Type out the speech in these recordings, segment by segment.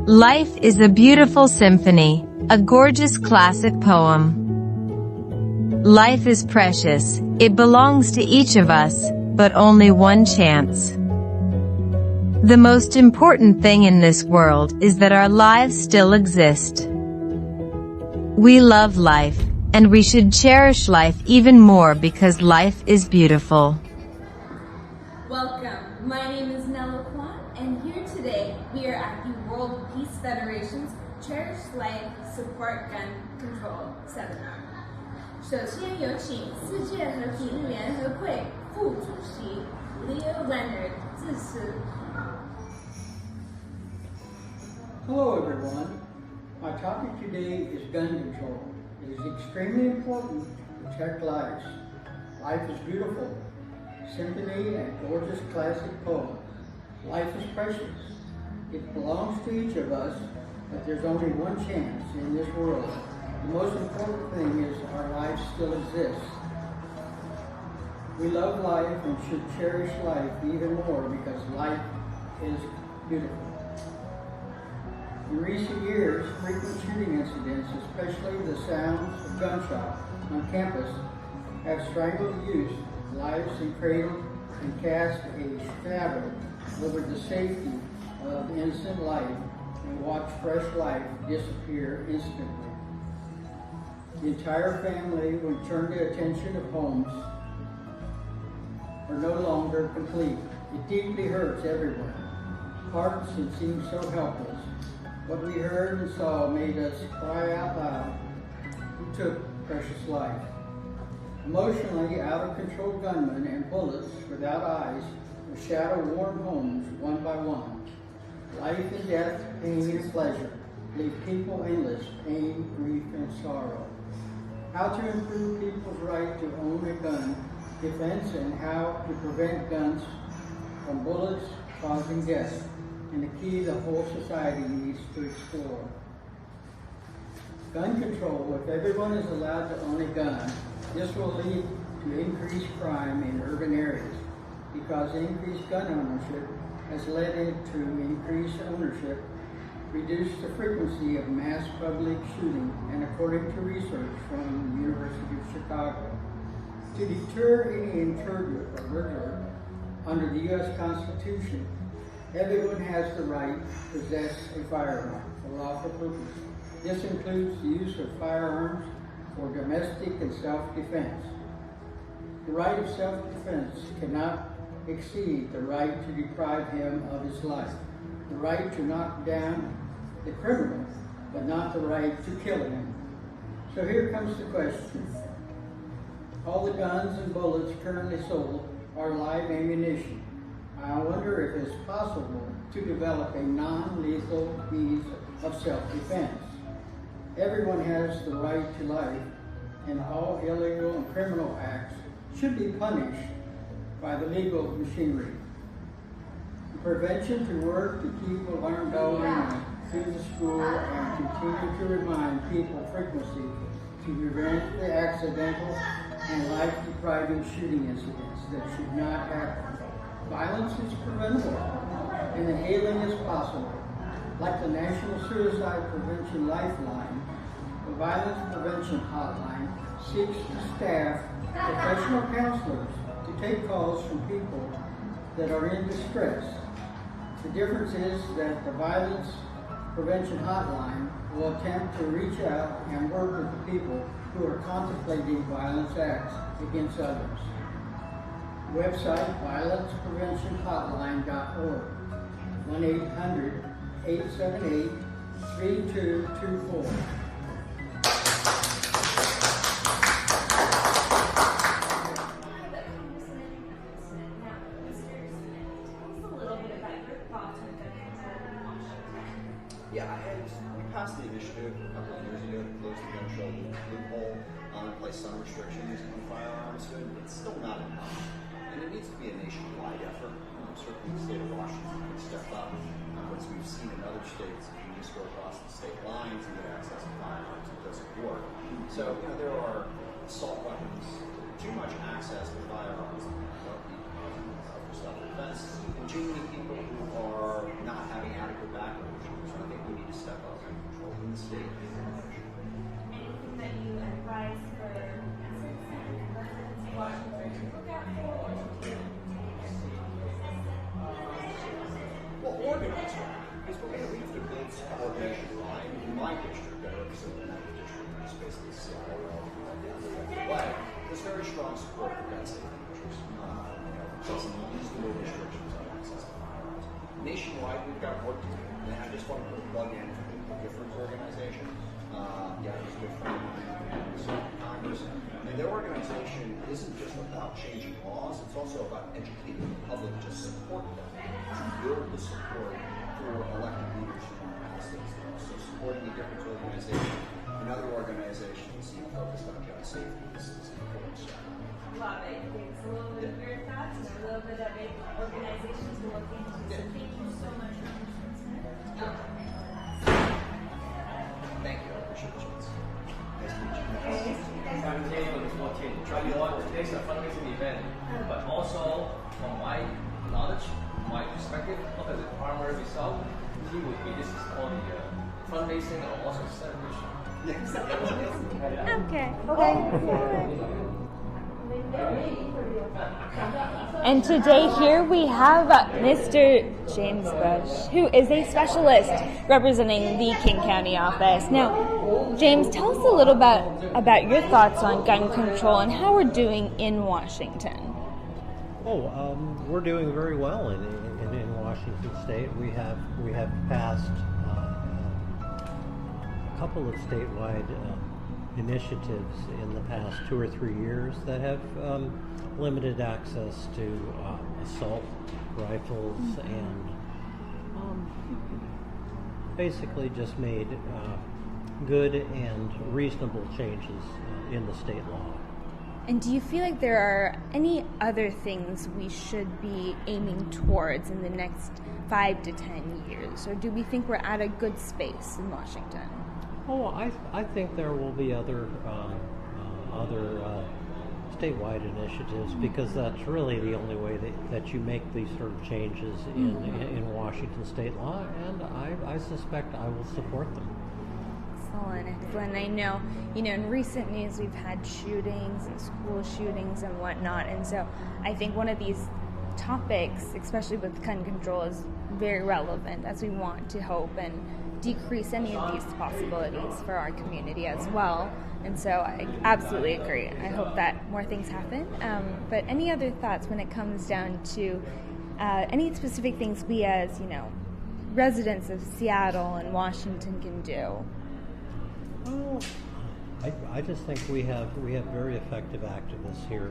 Life is a beautiful symphony, a gorgeous classic poem. Life is precious, it belongs to each of us, but only one chance. The most important thing in this world is that our lives still exist. We love life, and we should cherish life even more because life is beautiful. Welcome, my name is Nella Kwan, and here today we are at the World Peace Federation's Cherish Life Support Gun Control Seminar. 首先有请世界和平联合会副主席 Leo Leonard 致辞。Hello everyone. My topic today is gun control. It is extremely important to protect lives. Life is beautiful. Symphony and gorgeous classic poem. Life is precious. It belongs to each of us, but there's only one chance in this world. The most important thing is our lives still exist. We love life and should cherish life even more because life is beautiful. In recent years, frequent shooting incidents, especially the sounds of gunshots on campus, have strangled youth, lives and cradled and cast a shadow over the safety of innocent life and watch fresh life disappear instantly. The entire family would turn the attention of homes are no longer complete. It deeply hurts everyone. Hearts that seem so helpless. What we heard and saw made us cry out loud. Who took precious life? Emotionally out-of-control gunmen and bullets without eyes will shatter warm homes one by one. Life and death, pain and pleasure, leave people endless pain, grief, and sorrow. How to improve people's right to own a gun, defense, and how to prevent guns from bullets causing death, and the key the whole society needs to explore. Gun control, if everyone is allowed to own a gun, this will lead to increased crime in urban areas because increased gun ownership has led to increased ownership, reduced the frequency of mass public shooting, and according to research from the University of Chicago. To deter any intruder or burglar under the U.S. Constitution, everyone has the right to possess a firearm for lawful purpose. This includes the use of firearms for domestic and self-defense. The right of self-defense cannot exceed the right to deprive him of his life. The right to knock down the criminal, but not the right to kill him. So here comes the question. All the guns and bullets currently sold are live ammunition. I wonder if it's possible to develop a non-lethal means of self-defense. Everyone has the right to life, and all illegal and criminal acts should be punished by the legal machinery. Prevention to work to keep alarm bells ringing through the school and continue to remind people frequently to prevent the accidental and life-depriving shooting incidents that should not happen. Violence is preventable, and the healing is possible. Like the National Suicide Prevention Lifeline, the Violence Prevention Hotline seeks to staff professional counselors to take calls from people that are in distress. The difference is that the Violence Prevention Hotline will attempt to reach out and work with the people who are contemplating violence acts against others. Website violencepreventionhotline.org 1-800-878-3224. Yeah, we passed the initiative a couple of years ago to close the gun show loophole and place some restrictions on firearms, but it's still not enough. And it needs to be a nationwide effort. Certainly the state of Washington can step up, as we've seen in other states. you just go across the state lines and get access to firearms. It doesn't work. So, there are assault weapons, too much access to firearms for self-defense, and too many people who are not having adequate background checks. So I think we need to step up and control in the state. Anything that you advise for residents in Washington to look out for or to do? Well, organize it. Because we're going to need to build support nationwide. In my district, I represent the district, which is basically Seattle, way. There's very strong support for gun safety measures. Doesn't use the restrictions on access to firearms. Nationwide, we've got work to do. And I just want to put a plug in for the different organization. He's a good friend of mine, who's in Congress. And their organization isn't just about changing laws, it's also about educating the public to support them, to build the support for elected leaders who want to pass those laws. So supporting the different organizations and other organizations focused on gun safety is important. Love it. It's a little bit of your thoughts and a little bit of it organizations to look into. So thank you so much for Thank you. I appreciate the chance. Nice to meet you. I'm Dave from the 14. You know what? Today's a fundraising event, but also from my knowledge, my perspective, not as a farmer myself, he would be this is called the fundraising or also celebration. Okay. And today here we have Mr. James Bush, who is a specialist representing the King County office. Now, James, tell us a little bit about your thoughts on gun control and how we're doing in Washington. We're doing very well in Washington State. We have passed a couple of statewide initiatives in the past 2 or 3 years that have limited access to assault rifles and basically just made good and reasonable changes in the state law. And do you feel like there are any other things we should be aiming towards in the next 5 to 10 years? Or do we think we're at a good space in Washington? I think there will be other statewide initiatives because that's really the only way that you make these sort of changes in Washington state law, and I suspect I will support them. Excellent. I know, in recent news we've had shootings and school shootings and whatnot, and so I think one of these topics, especially with gun control, is very relevant as we want to hope and decrease any of these possibilities for our community as well. And so I absolutely agree. I hope that more things happen. But any other thoughts when it comes down to any specific things we as, residents of Seattle and Washington can do? I just think we have very effective activists here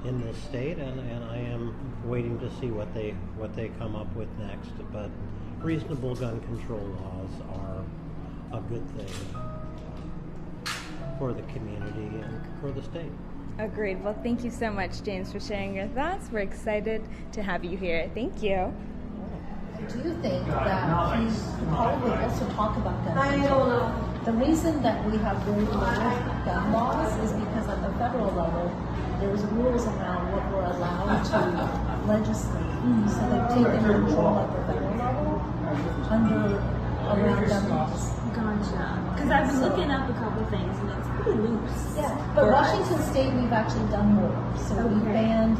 in this state, and I am waiting to see what they come up with next. But reasonable gun control laws are a good thing for the community and for the state. Agreed. Well, thank you so much, James, for sharing your thoughts. We're excited to have you here. Thank you. Do you think that he probably also talk about gun control? The reason that we have very low gun laws is because at the federal level, there's rules around what we're allowed to legislate. So they've taken control at the federal level around gun laws. Gotcha. Because I've been looking up a couple things and it's pretty loose. Yeah, but Washington State, we've actually done more. So we banned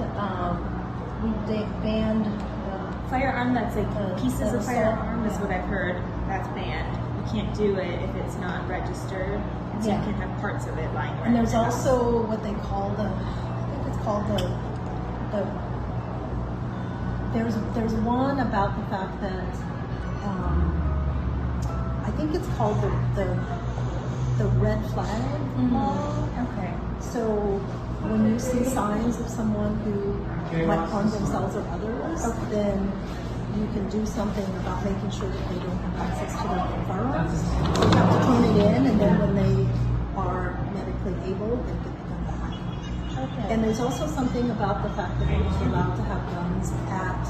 firearm that's like pieces of firearm is what I've heard. That's banned. You can't do it if it's not registered. And so you can have parts of it lying around. And there's also what they call there's one about the fact that I think it's called the red flag law. Okay. So when you see signs of someone who might harm themselves or others, then you can do something about making sure that they don't have access to their firearms. You have to turn it in, and then when they are medically able, they get the gun back. Okay. And there's also something about the fact that they're allowed to have guns at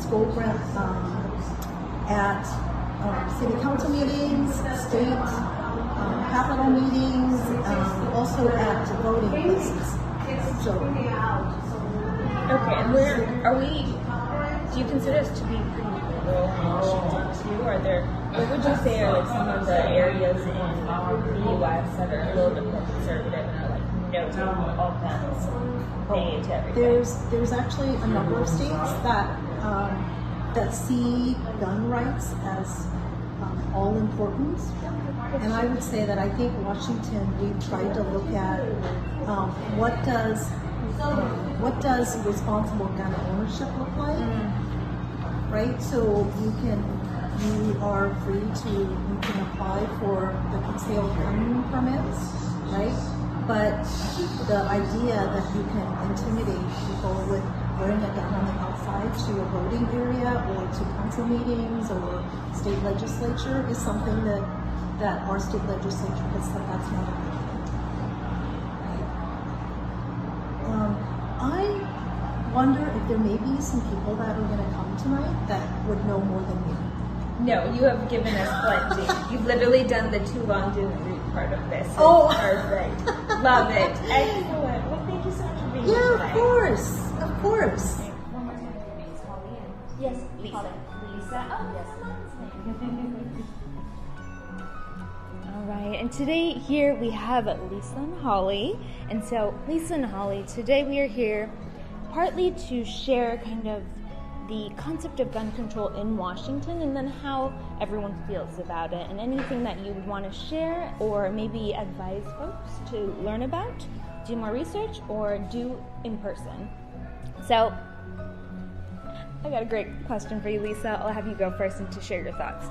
school grounds, at city council meetings, state capital meetings, also at voting places. So, Okay, and where are we? Do you consider us to be pretty rural in Washington too? What would you say are like some of the areas in the U.S. that are a little bit more conservative and are like no to all guns, nay to everything? there's actually a number of states that see gun rights as all important. And I would say that I think Washington, we've tried to look at what does responsible gun ownership look like, right? So you are free you can apply for the concealed gun permits, right? But the idea that you can intimidate people with wearing a gun on the outside to a voting area or to council meetings or state legislature is something that our state legislature has said that's not okay. I wonder if there may be some people that are going to come tonight that would know more than me. No, you have given us plenty. You've literally done the too long didn't read part of this. Oh. Perfect. Love it. Excellent. Well, thank you so much for being here Yeah, tonight. of course. One more time, your name is Holly and yes, Lisa. Lisa. Oh, yes, All right, and today here we have Lisa and Holly. And so, Lisa and Holly, today we are here partly to share kind of the concept of gun control in Washington and then how everyone feels about it and anything that you would want to share or maybe advise folks to learn about, do more research, or do in person. So, I got a great question for you, Lisa. I'll have you go first and to share your thoughts.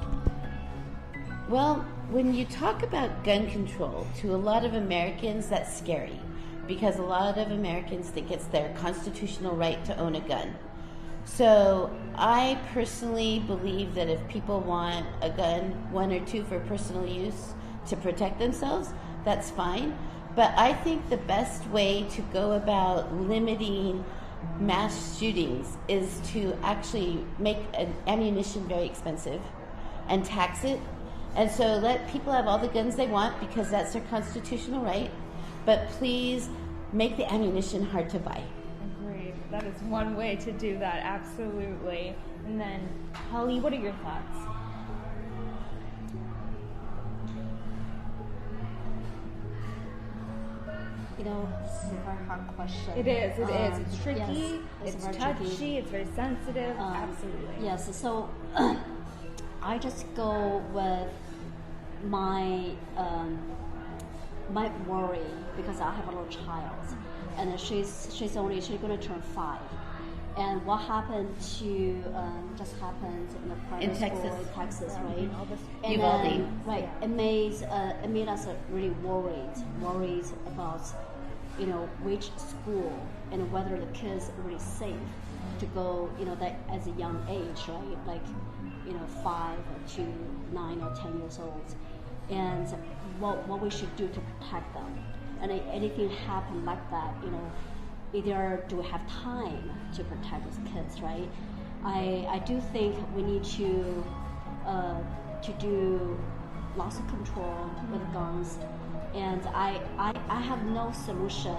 Well, when you talk about gun control, to a lot of Americans, that's scary because a lot of Americans think it's their constitutional right to own a gun. So I personally believe that if people want a gun, one or two for personal use to protect themselves, that's fine. But I think the best way to go about limiting mass shootings is to actually make ammunition very expensive and tax it. And so let people have all the guns they want because that's their constitutional right. But please make the ammunition hard to buy. Agreed. That is one way to do that, absolutely. And then, Holly, what are your thoughts? You know, this is a very hard question. It is. It's tricky, Yes, it's very touchy, tricky. it's very sensitive, absolutely. Yes, so I just go with my my worry because I have a little child, and she's going to turn 5. And what happened to just happened in the private school in Texas, right? And Uvalde. then, right, it made us really worried about, you know, which school and whether the kids are really safe to go, you know, that as a young age, right? Like, you know, 5 to 9 or 10 years old, and what we should do to protect them. And if anything happen like that, you know, either do we have time to protect those kids, right? I do think we need to do lots of control with guns, and I have no solution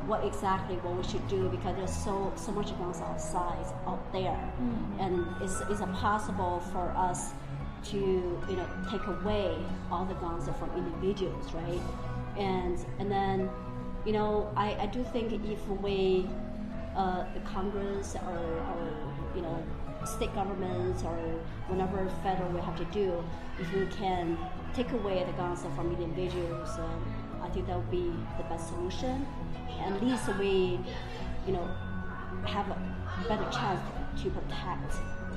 what we should do because there's so much guns out there, and it's impossible for us to, you know, take away all the guns from individuals, right? And then, you know, I do think if we, the Congress or you know, state governments or whenever federal we have to do, if we can take away the guns from individuals, I think that would be the best solution. At least we, you know, have a better chance to protect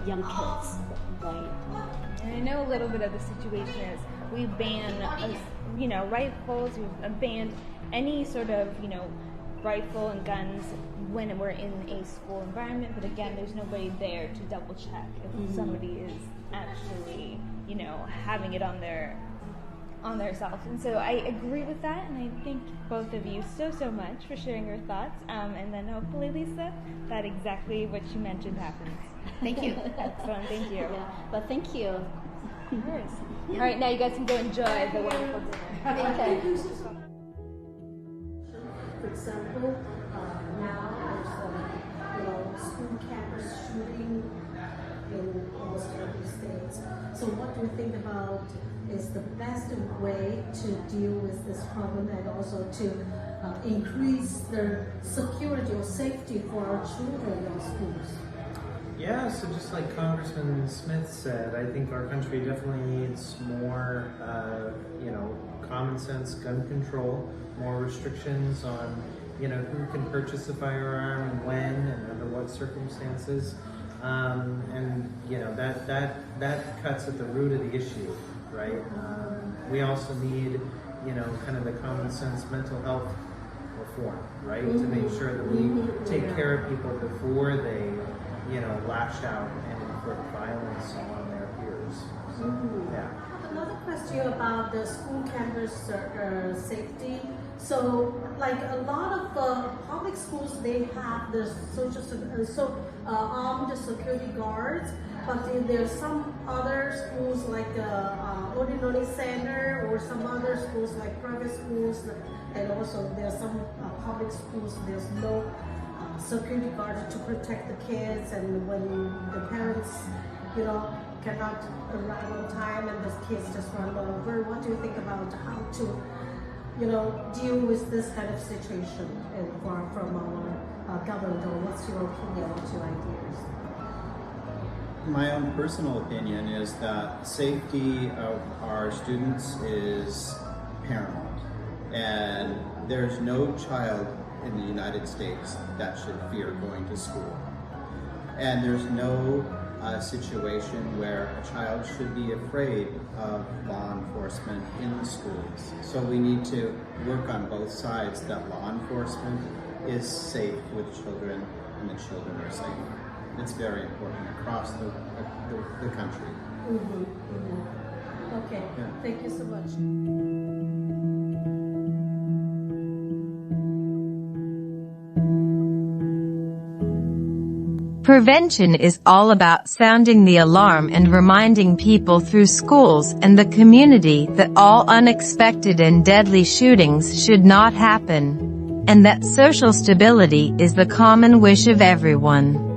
young kids, right? And I know a little bit of the situation is we ban, you know, rifles, we've banned any sort of, you know, rifle and guns when we're in a school environment, but again, there's nobody there to double check if somebody is actually, you know, having it on their self. And so I agree with that, and I thank both of you so much for sharing your thoughts, and then hopefully, Lisa, that exactly what you mentioned happens. Thank you. Excellent, thank you. Yeah, but thank you. All right, now you guys can go enjoy the wonderful dinner. Okay. For example, now there's school campus shooting in almost every state. So what do you think about is the best way to deal with this problem and also to increase the security or safety for our children in schools? Yeah, so just like Congressman Smith said, I think our country definitely needs more, common sense gun control, more restrictions on, who can purchase a firearm and when and under what circumstances. That cuts at the root of the issue, right? We also need, kind of the common sense mental health reform, right? To make sure that we take care of people before they, lash out and inflict violence on their peers. So, yeah. Another question about the school campus safety. So, like a lot of public schools, they have the armed security guards, but there's some other schools like early learning center or some other schools like private schools, and also there's some public schools. There's no security guard to protect the kids, and when the parents, cannot arrive on time and the kids just run over. What do you think about how to, deal with this kind of situation from our government? Or what's your opinion? What's your ideas? My own personal opinion is that safety of our students is paramount, and there's no child in the United States that should fear going to school. And there's no situation where a child should be afraid of law enforcement in the schools. So we need to work on both sides, that law enforcement is safe with children and the children are safe. It's very important across the country. Okay, Yeah. Thank you so much. Prevention is all about sounding the alarm and reminding people through schools and the community that all unexpected and deadly shootings should not happen, and that social stability is the common wish of everyone.